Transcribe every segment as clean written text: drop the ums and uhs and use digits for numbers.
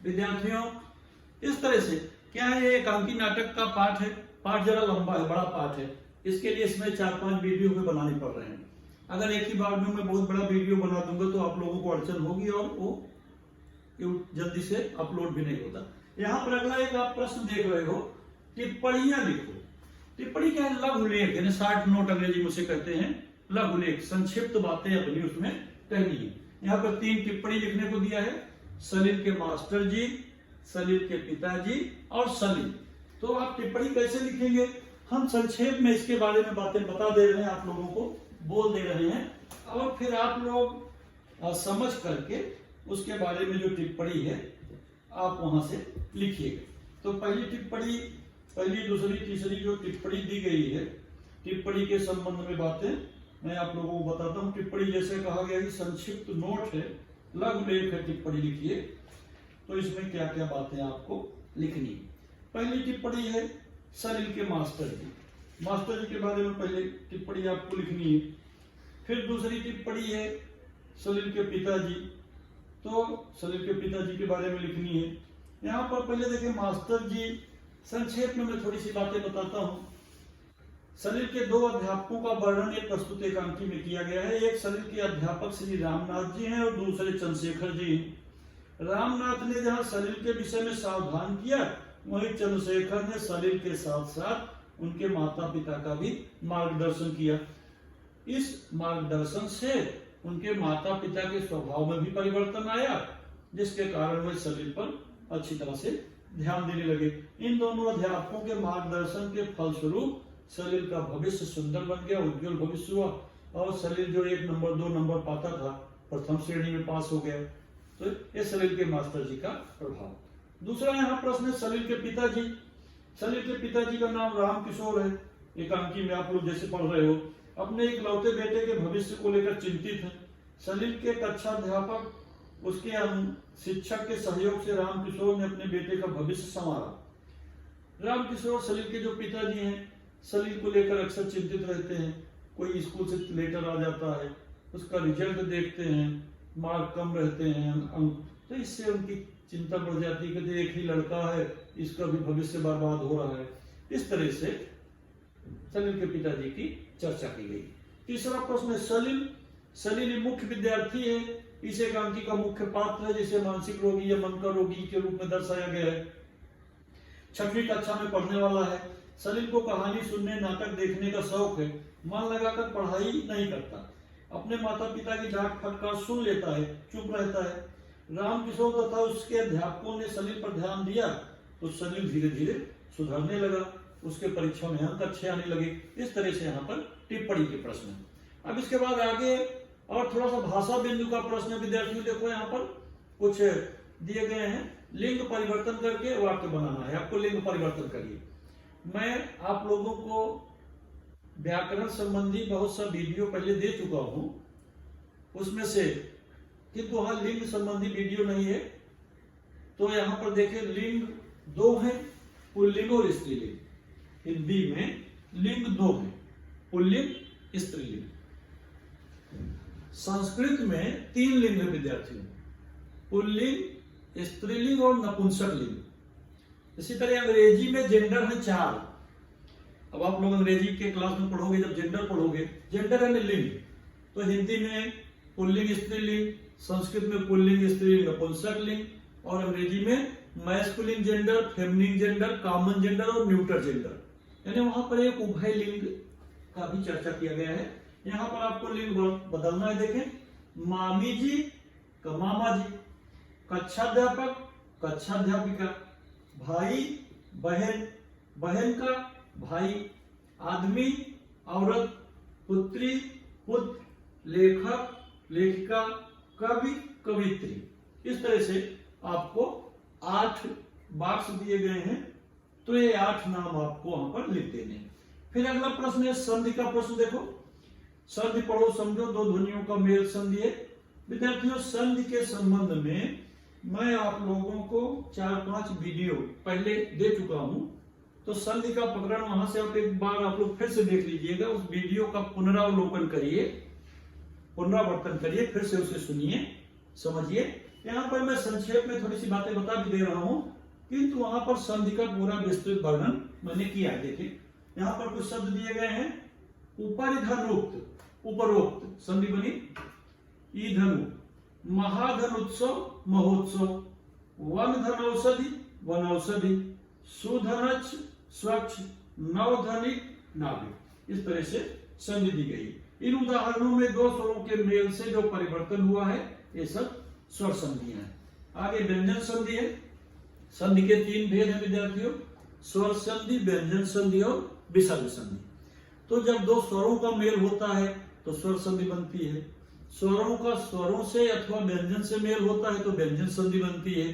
विद्यार्थियों इस तरह से क्या है, ये एकांकी नाटक का पाठ है, पाठ जरा लंबा है, बड़ा पाठ है, इसके लिए इसमें 4-5 वीडियो भी बनाने पड़ रहे हैं। अगर एक ही बार में मैं बहुत बड़ा वीडियो बना दूंगा तो आप लोगों को अड़चन होगी और वो जल्दी से अपलोड भी नहीं होता। यहाँ पर अगला एक आप प्रश्न देख रहे हो, टिप्पणियां लिखो। टिप्पणी क्या है? लघु लेख, यानी शॉर्ट नोट अंग्रेजी में उसे कहते हैं, लघु लेख, संक्षिप्त बातें अपनी उसमें कहनी है। यहाँ पर 3 टिप्पणी लिखने को दिया है, सलील के मास्टर जी, सलील के पिताजी और सलील। तो आप टिप्पणी कैसे लिखेंगे? हम संक्षेप में इसके बारे में बातें बता दे रहे हैं, आप लोगों को बोल दे रहे हैं, और फिर आप लोग समझ करके उसके बारे में जो टिप्पणी है आप वहां से लिखिएगा। तो पहली टिप्पणी, पहली, दूसरी, तीसरी जो टिप्पणी दी गई है, टिप्पणी के संबंध में बातें मैं आप लोगों को बताता हूँ। टिप्पणी जैसे कहा गया कि संक्षिप्त नोट है, लघु लेख है, टिप्पणी लिखिए। तो इसमें क्या क्या बातें आपको लिखनी है। पहली टिप्पणी है सलील के मास्टर जी, मास्टर जी के बारे में पहले टिप्पणी आपको लिखनी है। फिर दूसरी टिप्पणी है सलील के पिताजी, तो सलील के पिताजी के बारे में लिखनी है। यहाँ पर पहले देखिए मास्टर जी, संक्षेप में मैं थोड़ी सी बातें बताता हूँ। सलील के 2 अध्यापकों का वर्णन एक प्रस्तुत एकांकी में किया गया है। एक सलील के अध्यापक श्री रामनाथ जी हैं और दूसरे चंद्रशेखर जी हैं। रामनाथ ने जहाँ सलील के विषय में सावधान किया, वहीं चंद्रशेखर ने सलील के साथ साथ उनके माता पिता का भी मार्गदर्शन किया। इस मार्गदर्शन से उनके माता पिता के स्वभाव में भी परिवर्तन आया, जिसके कारण वे सलील पर अच्छी तरह से ध्यान देने लगे। इन दोनों अध्यापकों के मार्गदर्शन के फलस्वरूप सलील का भविष्य सुंदर बन गया, उज्जवल भविष्य हुआ, और सलील जो 1 नंबर 2 नंबर पाता था, प्रथम श्रेणी में पास हो गया। तो ये सलील के मास्टर जी का प्रभाव। दूसरा यहाँ प्रश्न है सलील के पिताजी। सलील के पिताजी का नाम राम किशोर है। एकांकी में आप लोग जैसे पढ़ रहे हो, अपने इकलौते बेटे के भविष्य को लेकर चिंतित है। सलील के कक्षा अध्यापक, उसके शिक्षक के सहयोग से राम किशोर ने अपने बेटे का भविष्य संवारा। राम किशोर सलील के जो पिताजी हैं, सलील को लेकर अक्सर चिंतित रहते हैं। कोई स्कूल से लेटर आ जाता है, उसका रिजल्ट देखते हैं, मार्क कम रहते हैं अंक, तो इससे उनकी चिंता बढ़ जाती है कि एक ही लड़का है, इसका भी भविष्य बर्बाद हो रहा है। इस तरह से सलील के पिताजी की चर्चा की गई। तीसरा प्रश्न है सलील। सलील मुख्य विद्यार्थी है, इस एकांकी का मुख्य पात्र है, जिसे मानसिक रोगी या मन का रोगी के रूप में दर्शाया गया है। 6वीं कक्षा में पढ़ने वाला है। सलील को कहानी सुनने, नाटक देखने का शौक है। मन लगाकर पढ़ाई नहीं करता, अपने माता पिता की डांट फटकार सुन लेता है, चुप रहता है। राम किशोर तथा उसके अध्यापकों ने सलील पर ध्यान दिया तो सलील धीरे धीरे सुधरने लगा, उसके परीक्षा में अंक अच्छे आने लगे। इस तरह से यहाँ पर टिप्पणी के प्रश्न है। अब इसके बाद आगे और थोड़ा सा भाषा बिंदु का प्रश्न है। विद्यार्थियों देखो यहाँ पर कुछ दिए गए हैं, लिंग परिवर्तन करके वाक्य बनाना है आपको। लिंग परिवर्तन करिए। मैं आप लोगों को व्याकरण संबंधी बहुत सा वीडियो पहले दे चुका हूं, उसमें से, किंतु वहां लिंग संबंधी वीडियो नहीं है। तो यहां पर देखिए लिंग 2 है, पुल्लिंग और स्त्रीलिंग। हिंदी में लिंग 2 है, पुल्लिंग, स्त्रीलिंग। संस्कृत में 3 लिंग है विद्यार्थियों, पुल्लिंग, स्त्रीलिंग और नपुंसक लिंग। इसी तरह अंग्रेजी में जेंडर है 4। अब आप लोग अंग्रेजी के क्लास में पढ़ोगे, जब जेंडर पढ़ोगे, जेंडर है लिंग, तो हिंदी में पुल्लिंग स्त्रीलिंग, संस्कृत में पुल्लिंग स्त्रीलिंग नपुंसक लिंग, और अंग्रेजी में masculine gender, feminine gender, common gender और न्यूट्रल जेंडर। यानी वहां पर एक उभय लिंग का भी चर्चा किया गया है। यहाँ पर आपको लिंग बदलना है। देखें, मामी जी का मामा जी, कक्षाध्यापक, कक्षाध्यापिका, भाई बहन, बहन का भाई, आदमी औरत, पुत्री पुत्र, लेखक लेखिका, कवि कवित्री। इस तरह से आपको 8 बॉक्स दिए गए हैं, तो ये 8 नाम आपको वहां पर लिख देने हैं। फिर अगला प्रश्न है संधि का प्रश्न। देखो, संधि पढ़ो समझो, 2 ध्वनियों का मेल संधि है। विद्यार्थियों संधि के संबंध में मैं आप लोगों को 4-5 वीडियो पहले दे चुका हूं, तो संधि का प्रकरण वहां से आप एक बार आप लोग फिर से देख लीजिएगा। उस वीडियो का पुनरावलोकन करिए, पुनरावर्तन करिए, फिर से उसे सुनिए, समझिए। यहाँ पर मैं संक्षेप में थोड़ी सी बातें बता भी दे रहा हूँ, किंतु वहां पर संधि का पूरा विस्तृत वर्णन मैंने किया है। देखिए यहाँ पर कुछ शब्द दिए गए हैं। उपरिधनुक्त, उपरोक्त संधि बनी ईधनु, महाधनुत्सव महोत्सव, वन धनौषधि वनौषधि, सुधनच स्वच्छ, नवधनिक नाभिक। इस तरह से संधि दी गई। इन उदाहरणों में दो स्वरों के मेल से जो परिवर्तन हुआ है ये सब स्वर संधियां हैं। आगे व्यंजन संधि है। संधि के तीन भेद हैं विद्यार्थियों, स्वर संधि, व्यंजन संधि और विसर्ग संधि। तो जब दो स्वरों का मेल होता है तो स्वर संधि बनती है, स्वरों का स्वरों से अथवा व्यंजन से मेल होता है तो व्यंजन संधि बनती है।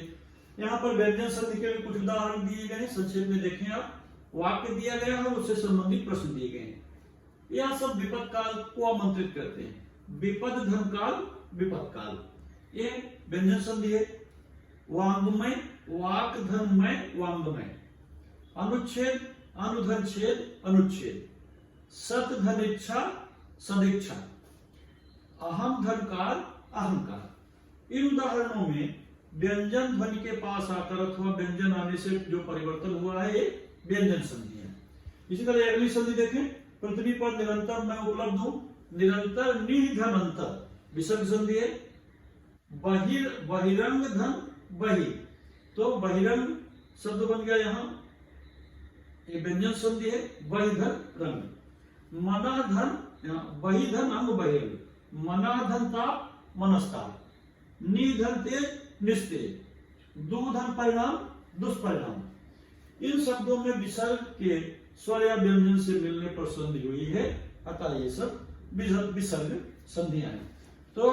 यहाँ पर व्यंजन संधि के कुछ उदाहरण दिए गए हैं, संक्षेप में देखें आप। वाक्य दिया गया है, उससे संबंधित प्रश्न दिए गए हैं। यह सब विपद काल को आमंत्रित करते हैं। विपद धन काल, विपद काल, ये व्यंजन संधि है। वांग्मय, वाक धनमय, वांग्मय। अनुच्छेद, अनुधन छेद, अनुच्छेद। सत धनिच्छा, सदिच्छा। अहम धनकार, अहंकार। इन उदाहरणों में व्यंजन ध्वनि के पास आकर अथवा व्यंजन आने से जो परिवर्तन हुआ है ये व्यंजन संधि है। इसी तरह अगली संधि देखें। पृथ्वी पर निरंतर मैं उपलब्ध हूं, निरंतर निधन अंतर, विसर्ग संधि है। बहिरंग धन बहि, तो बहिरंग शब्द बन गया यहाँ, ये व्यंजन संधि है। बहिधन रंग। मना धन, बहिधन अंग बहिरंग। मना धन ताप, मनस्ताप। निधन तेज, निस्तेज। दुधन परिणाम, दुष्परिणाम। इन शब्दों में विसर्ग के स्वर या व्यंजन से मिलने पर संधि हुई है, अतः ये सब विसर्ग संधियां हैं। तो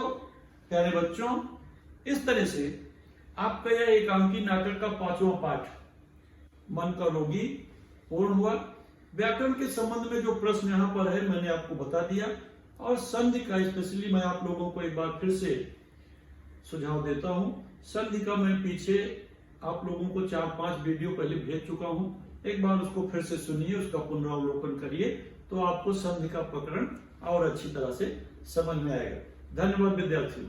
प्यारे बच्चों, इस तरह से आपका यह एकांकी नाटक का 5वां पाठ मन का रोगी पूर्ण हुआ। व्याकरण के संबंध में जो प्रश्न यहाँ पर है मैंने आपको बता दिया, और संधि का स्पेशली मैं आप लोगों को एक बार फिर से सुझाव देता हूं। संधि का मैं पीछे आप लोगों को 4-5 वीडियो पहले भेज चुका हूं, एक बार उसको फिर से सुनिए, उसका पुनरावलोकन करिए, तो आपको संधि का प्रकरण और अच्छी तरह से समझ में आएगा। धन्यवाद विद्यार्थियों।